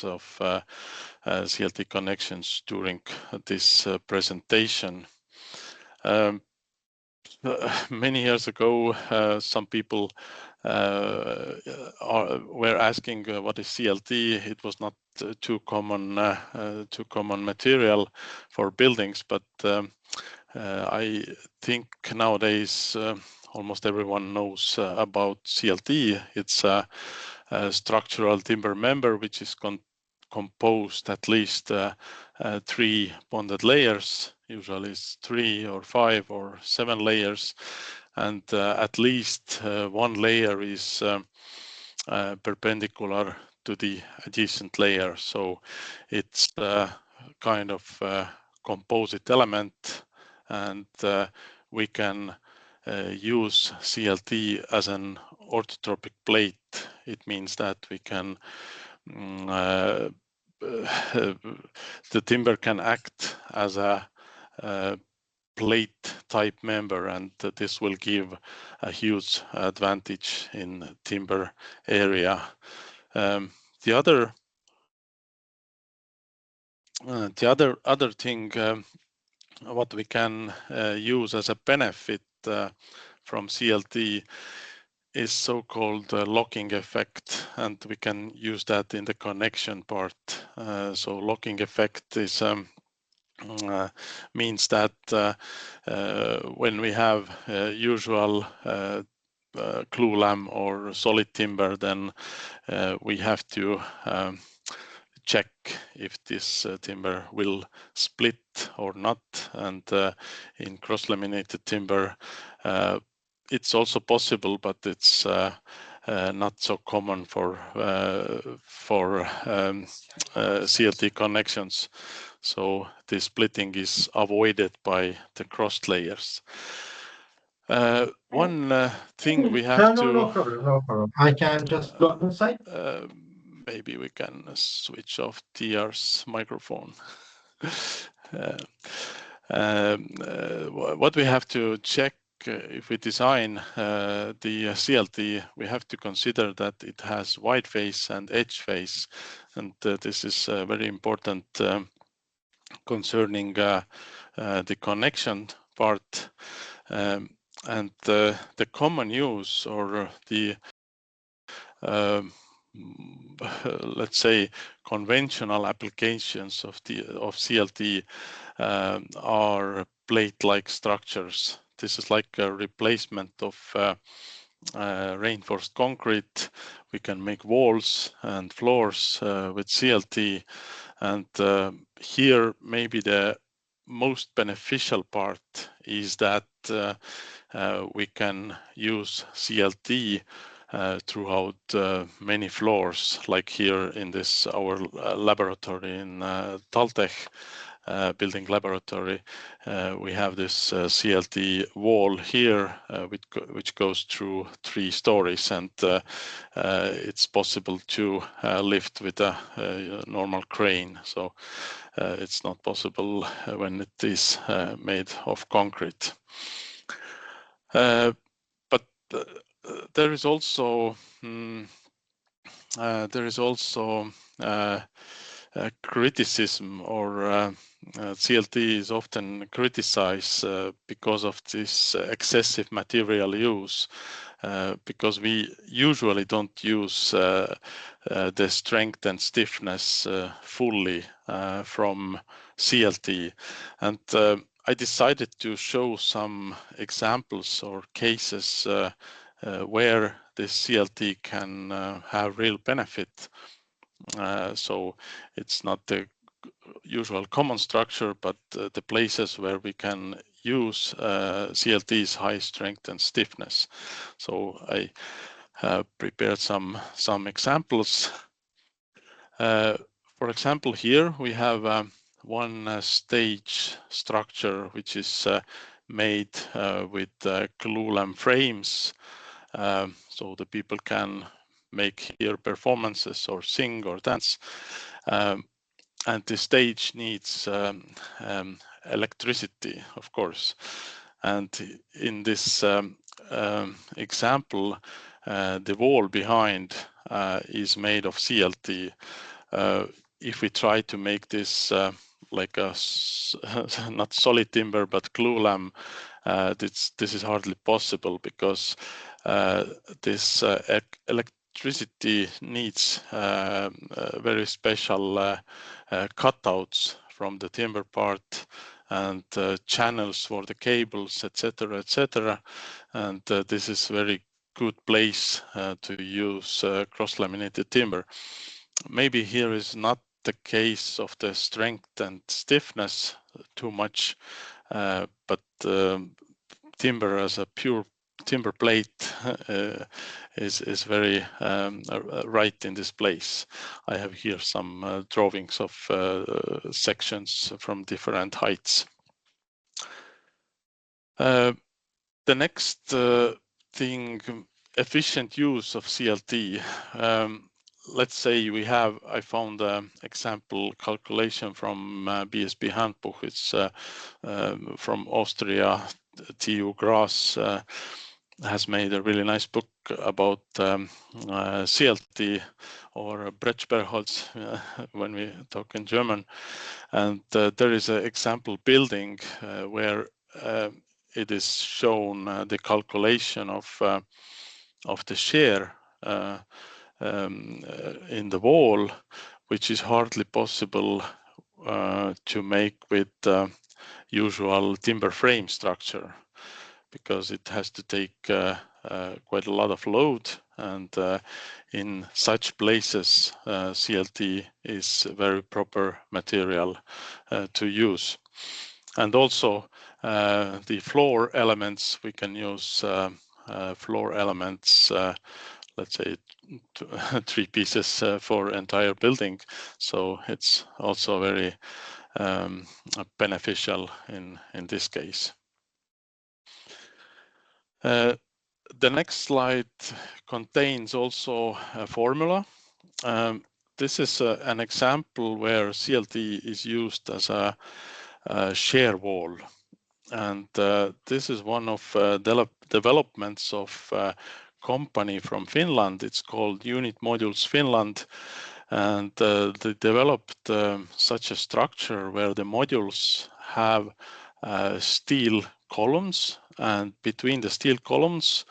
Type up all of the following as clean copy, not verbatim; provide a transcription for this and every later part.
examples of CLT connections during this presentation. Many years ago, some people were asking what is CLT. It was not too common material for buildings, but I think nowadays almost everyone knows about CLT. It's a structural timber member which is composed at least 3 bonded layers. Usually it's 3 or 5 or 7 layers, and at least one layer is perpendicular to the adjacent layer. So it's kind of composite element, and we can use CLT as an orthotropic plate. It means that we can the timber can act as a plate type member, and this will give a huge advantage in timber area. The other thing what we can use as a benefit from CLT is so-called locking effect, and we can use that in the connection part. So locking effect is means that when we have usual glulam or solid timber, then we have to check if this timber will split or not. And in cross-laminated timber, it's also possible, but it's not so common for CLT connections. So the splitting is avoided by the crossed layers. One thing we have to... No problem. I can just go inside. Maybe we can switch off TR's microphone. What we have to check if we design the CLT, we have to consider that it has wide face and edge face, and this is very important concerning the connection part. And the common use, or the let's say conventional applications of CLT are plate-like structures. This is like a replacement of reinforced concrete. We can make walls and floors with CLT, and here maybe the most beneficial part is that we can use CLT throughout many floors, like here in this our laboratory in Taltech building laboratory. We have this CLT wall here which goes through 3 stories, and it's possible to lift with a normal crane. So it's not possible when it is made of concrete. But there is also criticism, or CLT is often criticized because of this excessive material use, because we usually don't use the strength and stiffness fully from CLT. And I decided to show some examples or cases where this CLT can have real benefit. So it's not the usual common structure, but the places where we can use CLT's high strength and stiffness. So I have prepared some examples. For example, here we have one stage structure which is made with glulam frames, so the people can make here performances or sing or dance. And the stage needs electricity, of course. And in this example, the wall behind is made of CLT. if we try to make this like a not solid timber but glulam, this is hardly possible because this electricity needs very special cutouts from the timber part and channels for the cables, etc., etc. And this is very good place to use cross-laminated timber. Maybe here is not the case of the strength and stiffness too much, but timber as a pure timber plate is very right in this place. I have here some drawings of sections from different heights. The next thing, efficient use of CLT. Let's say I found an example calculation from BSB handbook. It's from Austria. TU Gras has made a really nice book about CLT or Brechbergholz when we talk in German. And there is an example building where it is shown the calculation of the shear in the wall, which is hardly possible to make with usual timber frame structure, because it has to take quite a lot of load, and in such places CLT is a very proper material to use. And also the floor elements, we can use floor elements, let's say 3 pieces for entire building, so it's also very beneficial in this case. The next slide contains also a formula. This is an example where CLT is used as a shear wall, and this is one of developments of company from Finland. It's called Unit Modules Finland, and they developed such a structure where the modules have steel columns, and between the steel columns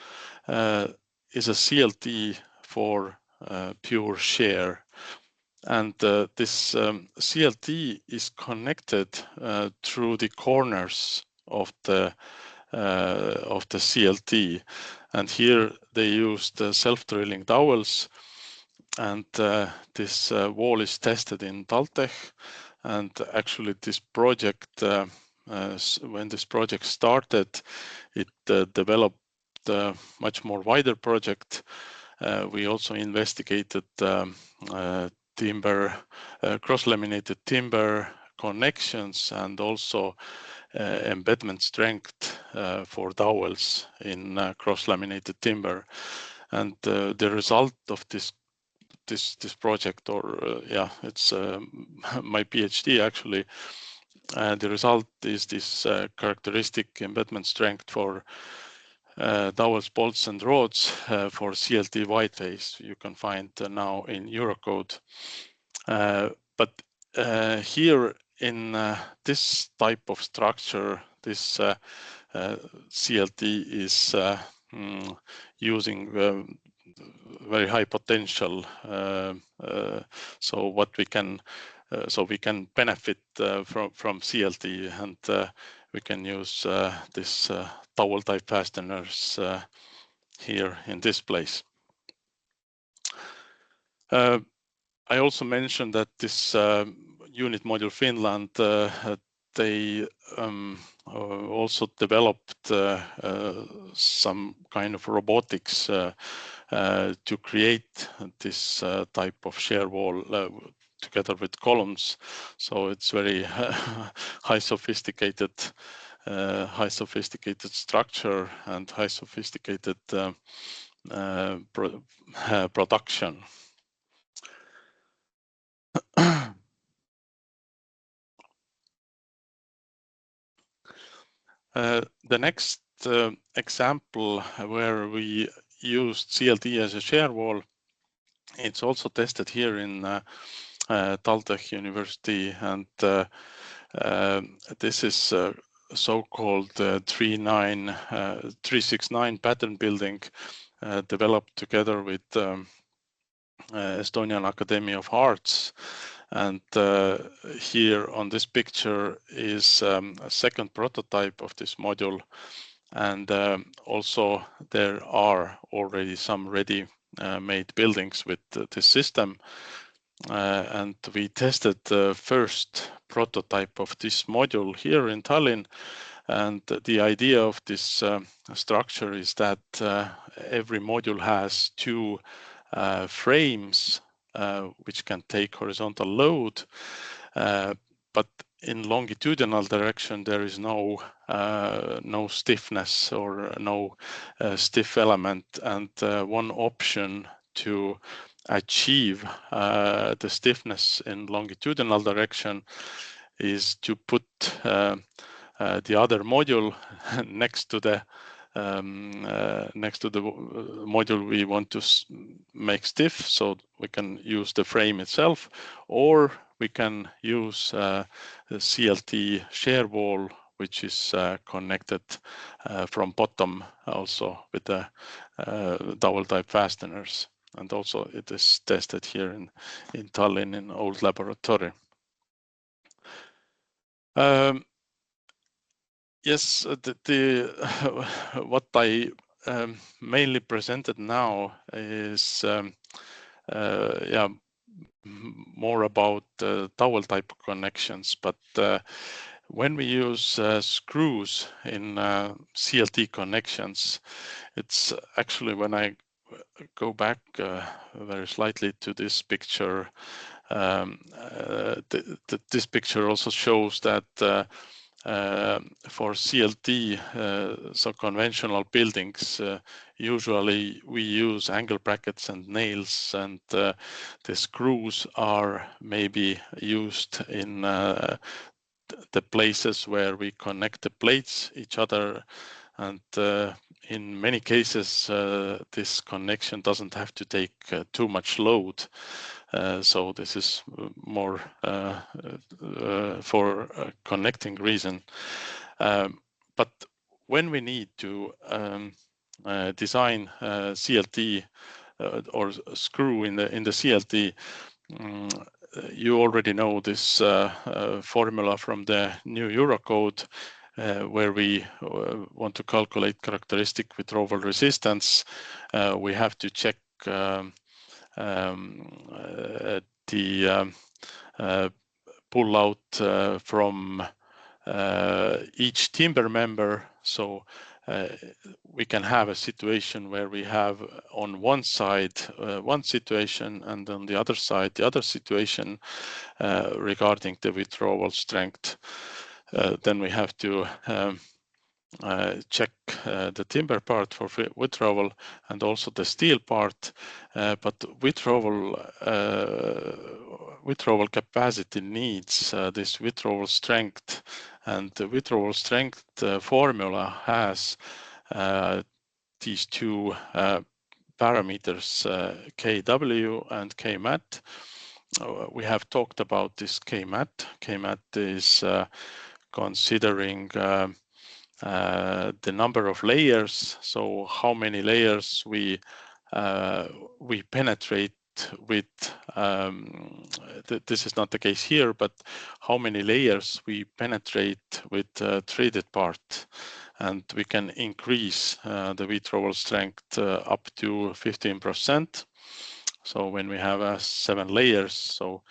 is a CLT for pure shear. And this CLT is connected through the corners of the CLT, and here they used self-drilling dowels, and this wall is tested in Taltech. And actually this project, when this project started, it developed a much more wider project. We also investigated timber, cross-laminated timber connections, and also embedment strength for dowels in cross-laminated timber. And the result of this project, or it's my PhD actually, the result is this characteristic embedment strength for dowels, bolts, and rods for CLT whiteface. You can find now in Eurocode. But here in this type of structure, this CLT is using very high potential. So what we can benefit from CLT, and we can use this dowel type fasteners here in this place. I also mentioned that this Unit Module Finland, they also developed some kind of robotics to create this type of shear wall together with columns. So it's very high sophisticated structure and high sophisticated production. The next example where we used CLT as a shear wall, it's also tested here in TalTech University, and this is so-called 369 pattern building developed together with Estonian Academy of Arts. And here on this picture is a second prototype of this module. And also there are already some ready made buildings with this system. And we tested the first prototype of this module here in Tallinn. And the idea of this structure is that every module has two frames which can take horizontal load, but in longitudinal direction there is no stiffness or no stiff element. And one option to achieve the stiffness in longitudinal direction is to put the other module next to the module we want to make stiff, so we can use the frame itself, or we can use the CLT shear wall, which is connected from bottom also with the double type fasteners. And also it is tested here in Tallinn in old laboratory. Yes, what I mainly presented now is more about dowel type connections, but when we use screws in CLT connections, it's actually, when I go back very slightly to this picture, this picture also shows that for CLT, so conventional buildings, usually we use angle brackets and nails, and the screws are maybe used in the places where we connect the plates each other. And in many cases, this connection doesn't have to take too much load. So this is more for a connecting reason. But when we need to design CLT or screw in the CLT, you already know this formula from the new Eurocode, where we want to calculate characteristic withdrawal resistance. We have to check the pull out from each timber member. So we can have a situation where we have on one side one situation, and on the other side the other situation regarding the withdrawal strength. Then we have to check the timber part for withdrawal and also the steel part, but withdrawal capacity needs this withdrawal strength, and the withdrawal strength formula has these two parameters, Kw and Kmat. We have talked about this Kmat. Kmat is considering the number of layers, so how many layers we penetrate with. This is not the case here, but how many layers we penetrate with threaded part, and we can increase the withdrawal strength up to 15%. So when we have 7 layers, so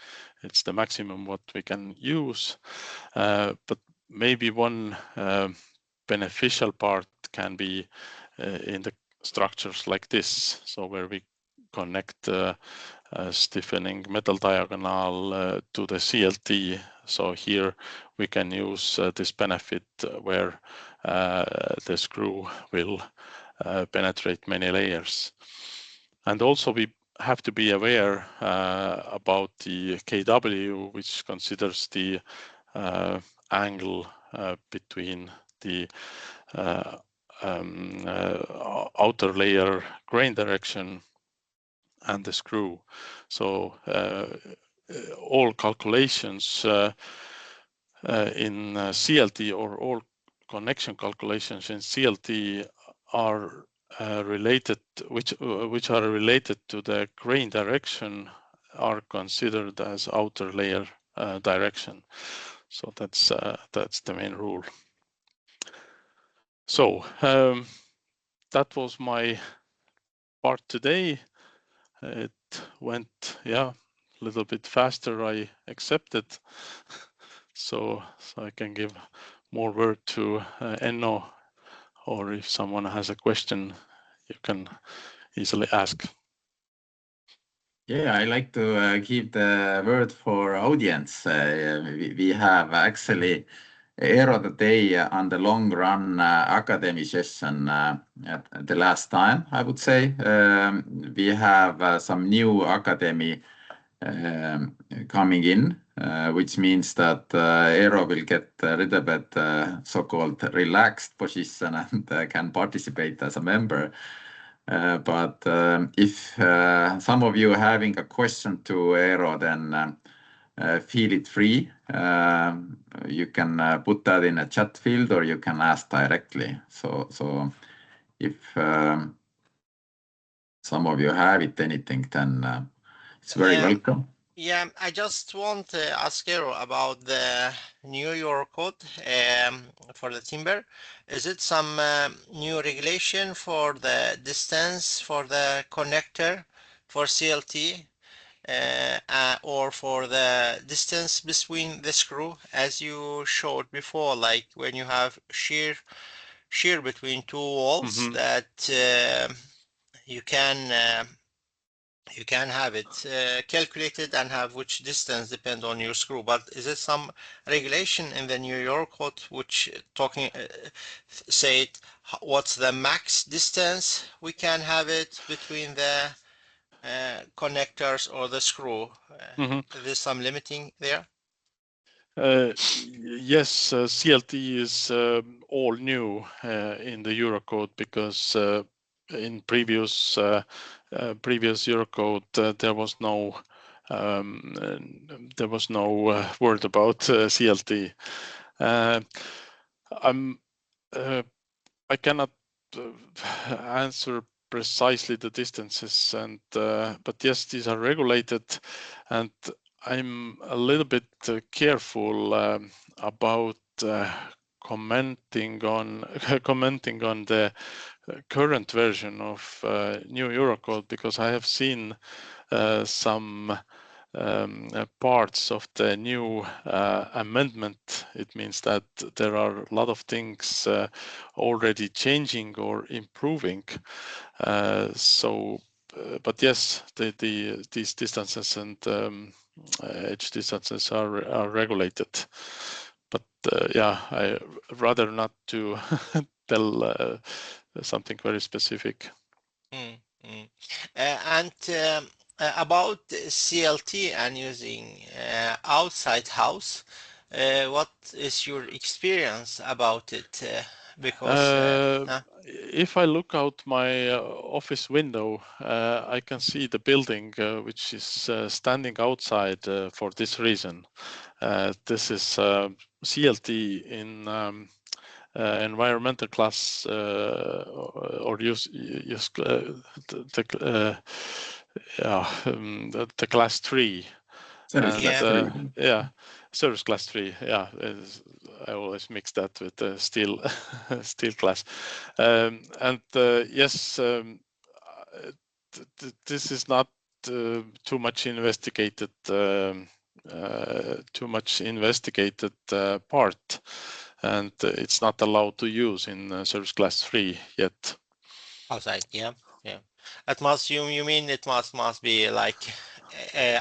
it's the maximum what we can use. But maybe one beneficial part can be in the structures like this, so where we connect stiffening metal diagonal to the CLT. So here we can use this benefit where the screw will penetrate many layers. And also we have to be aware about the Kw, which considers the angle between the outer layer grain direction and the screw. So all calculations in CLT or all connection calculations in CLT are related, which are related to the grain direction, are considered as outer layer direction. So that's the main rule. So that was my part today. It went, yeah, a little bit faster, I accepted. So I can give more word to Enno, or if someone has a question, you can easily ask. Yeah, I like to give the word for audience. We have actually Eero today on the long run academy session at the last time, I would say. We have some new academy coming in, which means that Eero will get a little bit so-called relaxed position and can participate as a member. But if some of you are having a question to Eero, then feel it free. You can put that in a chat field, or you can ask directly. So if some of you have anything, then it's very welcome. Yeah, I just want to ask Eero about the new Eurocode for the timber. Is it some new regulation for the distance for the connector for CLT or for the distance between the screw, as you showed before, like when you have shear between two walls, that you can have it calculated and have which distance depend on your screw. But is it some regulation in the new Eurocode which say what's the max distance we can have it between the connectors or the screw? There's some limiting there? Yes, CLT is all new in the Eurocode, because in previous Eurocode there was no word about CLT. I cannot answer precisely the distances, and but yes, these are regulated, and I'm a little bit careful about commenting on the current version of new Eurocode, because I have seen some parts of the new amendment. It means that there are a lot of things already changing or improving. But yes, these distances and edge distances are regulated. But yeah, I rather not to tell something very specific. And about CLT and using outside house, what is your experience about it? Because if I look out my office window, I can see the building which is standing outside for this reason. This is CLT in environmental class, or use the class 3. Yeah, service class 3. Yeah, I always mix that with the steel class. Yes, this is not too much investigated part, and it's not allowed to use in service class 3 yet. Outside, yeah. It must, you mean it must be like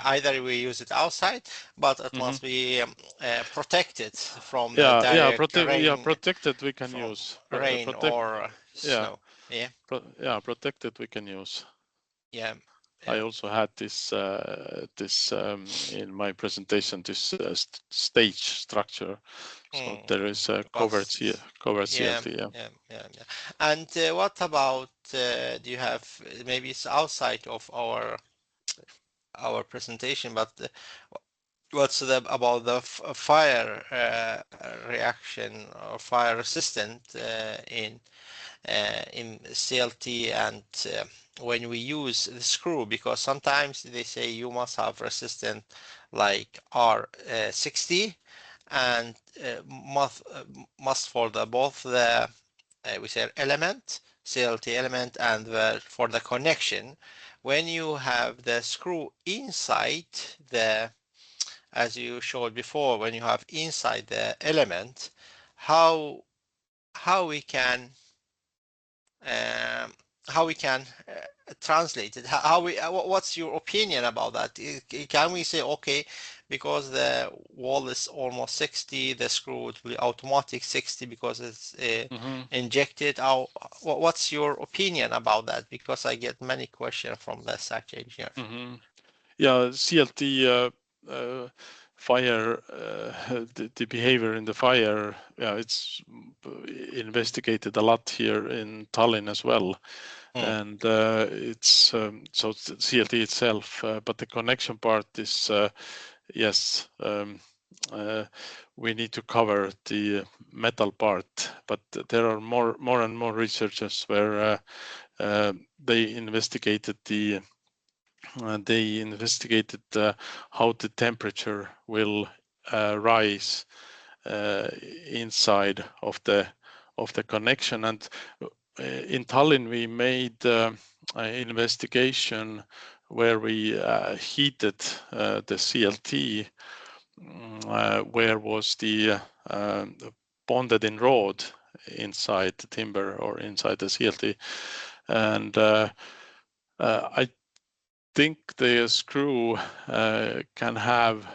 either we use it outside, but it must be protected from the direct rain. Protected we can use. Rain or snow. Protected we can use. Yeah. I also had this in my presentation, this stage structure. So there is a covered CLT. Yeah. And what about, do you have, maybe it's outside of our our presentation, but what's about the fire reaction or fire resistant in CLT, and when we use the screw, because sometimes they say you must have resistant like R60 and must for the both the we say element, CLT element, and for the connection. When you have the screw inside the, as you showed before, when you have inside the element, how we can translate it? What's your opinion about that? Can we say, okay, because the wall is almost 60, the screw would be automatic 60 because it's injected? What's your opinion about that? Because I get many questions from the site engineer. Yeah, CLT fire, the behavior in the fire, yeah, it's investigated a lot here in Tallinn as well. And it's so CLT itself, but the connection part is yes, we need to cover the metal part, but there are more and more researchers where they investigated how the temperature will rise inside of the connection. And in Tallinn, we made an investigation where we heated the CLT, where was the bonded in rod inside the timber or inside the CLT, and I think the screw can have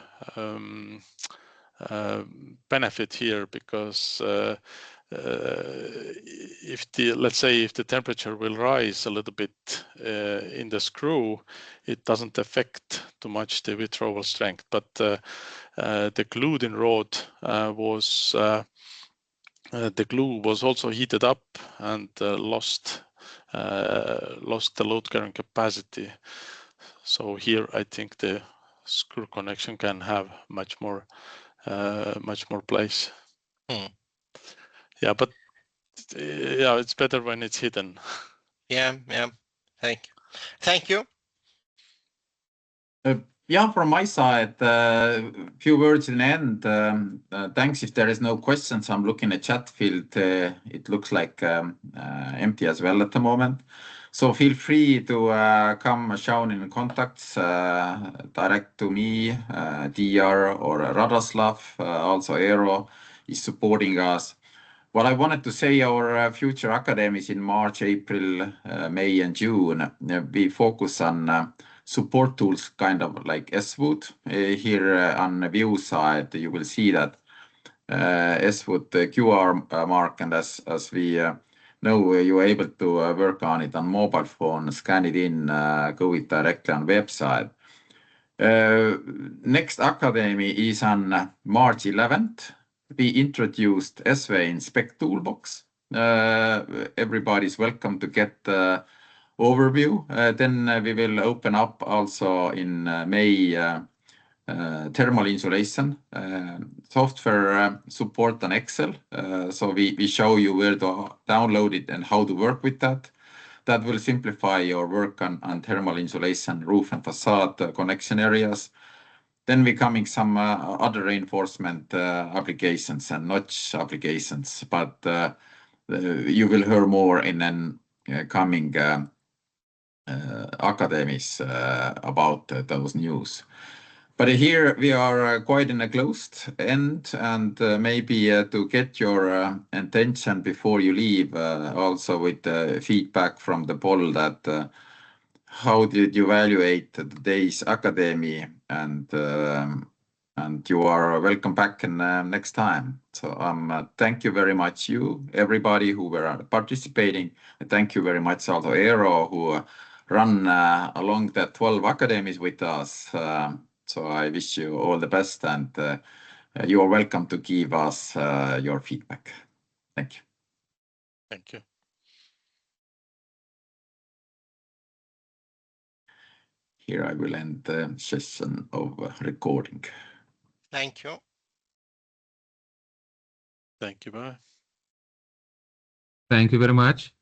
benefit here, because let's say if the temperature will rise a little bit in the screw, it doesn't affect too much the withdrawal strength. But the glued in rod was the glue was also heated up and lost the load carrying capacity. So here I think the screw connection can have much more place. Yeah, but yeah, it's better when it's hidden. Yeah. Thank you. Yeah, from my side, few words in the end. Thanks. If there is no questions, I'm looking at chat field. It looks like empty as well at the moment. So feel free to come shown in contacts direct to me, DR or Radoslav. Also Eero is supporting us. What I wanted to say, our future academies in March, April, May and June, we focus on support tools, kind of like ESSVE. Here on the view side, you will see that ESSVE QR mark, and as we know, you're able to work on it on mobile phone, scan it in, go it directly on website. Next academy is on March 11th. We introduced ESSVE Inspect Toolbox. Everybody's welcome to get the overview. Then we will open up also in May thermal insulation, software support on Excel. So we show you where to download it and how to work with that. That will simplify your work on thermal insulation, roof and facade connection areas. Then we coming some other reinforcement applications and notch applications, but you will hear more in then coming academies about those news. But here we are quite in a closed end, and maybe to get your attention before you leave, also with feedback from the poll that how did you evaluate today's academy, and you are welcome back in next time. So thank you very much, everybody who were participating. And thank you very much also Eero, who run along the 12 academies with us. So I wish you all the best, and you are welcome to give us your feedback. Thank you. Thank you. here I will end the session of recording. Thank you. Thank you. Bye. Thank you very much.